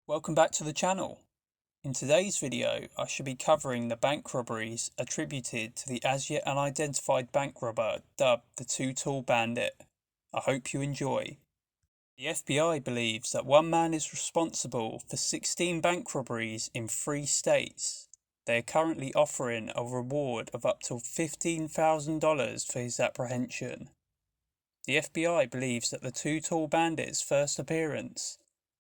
Welcome back to the channel. In today's video, I shall be covering the bank robberies attributed to the as yet unidentified bank robber dubbed the Two-Tool Bandit. I hope you enjoy. The FBI believes that one man is responsible for 16 bank robberies in 3 states. They are currently offering a reward of up to $15,000 for his apprehension. The FBI believes that the Two-Tool Bandit's first appearance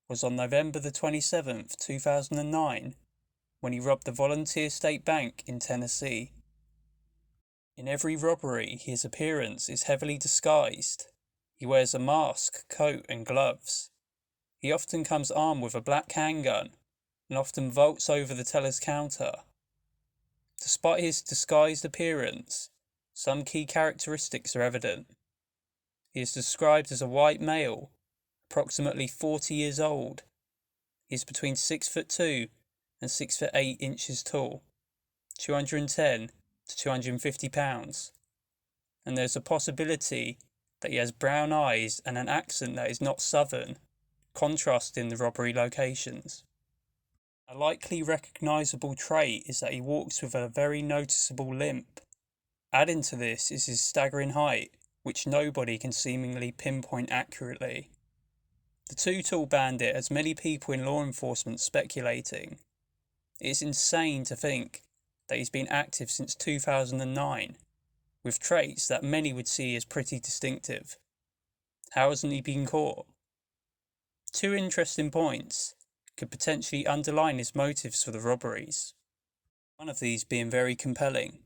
was on November the 27th, 2009, when he robbed the Volunteer State Bank in Tennessee. In every robbery, his appearance is heavily disguised. He wears a mask, coat, and gloves. He often comes armed with a black handgun and often vaults over the teller's counter. Despite his disguised appearance, some key characteristics are evident. He is described as a white male, approximately 40 years old. He is between 6'2" and 6'8" tall, 210 to 250 pounds, and there's a possibility that he has brown eyes and an accent that is not southern, contrasting the robbery locations. A likely recognisable trait is that he walks with a very noticeable limp. Adding to this is his staggering height, which nobody can seemingly pinpoint accurately. The Two-Tool Bandit has many people in law enforcement speculating. It is insane to think that he's been active since 2009, with traits that many would see as pretty distinctive. How hasn't he been caught? 2 interesting points could potentially underline his motives for the robberies. One of these being very compelling.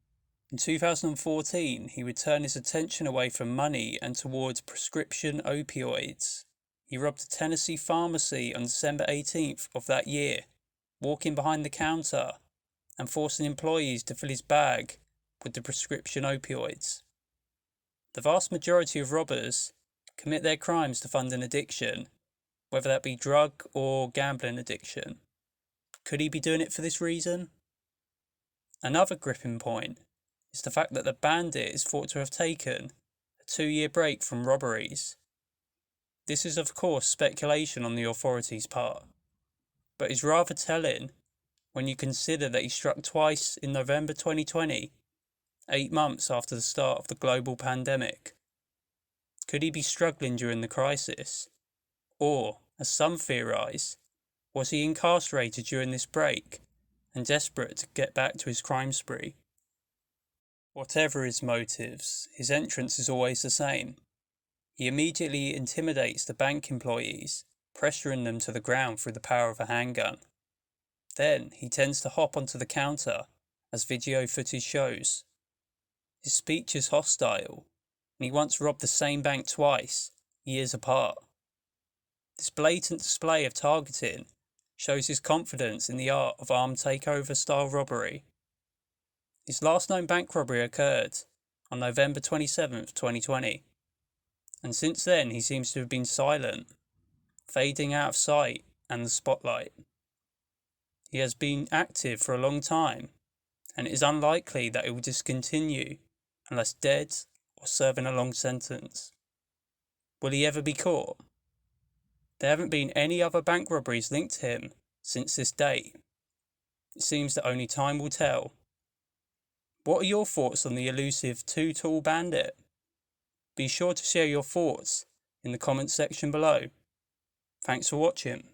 In 2014, he would turn his attention away from money and towards prescription opioids. He robbed a Tennessee pharmacy on December 18th of that year, walking behind the counter and forcing employees to fill his bag with the prescription opioids. The vast majority of robbers commit their crimes to fund an addiction, whether that be drug or gambling addiction. Could he be doing it for this reason? Another gripping point is the fact that the bandit is thought to have taken a 2-year break from robberies. This is of course speculation on the authorities' part, but is rather telling when you consider that he struck twice in November 2020, 8 months after the start of the global pandemic. Could he be struggling during the crisis? Or, as some theorise, was he incarcerated during this break and desperate to get back to his crime spree? Whatever his motives, his entrance is always the same. He immediately intimidates the bank employees, pressuring them to the ground through the power of a handgun. Then he tends to hop onto the counter, as video footage shows. His speech is hostile, and he once robbed the same bank twice, years apart. This blatant display of targeting shows his confidence in the art of armed takeover style robbery. His last known bank robbery occurred on November 27th, 2020, and since then he seems to have been silent, fading out of sight and the spotlight. He has been active for a long time, and it is unlikely that he will discontinue unless dead or serving a long sentence. Will he ever be caught? There haven't been any other bank robberies linked to him since this date. It seems that only time will tell. What are your thoughts on the elusive Two-Tool Bandit? Be sure to share your thoughts in the comments section below. Thanks for watching.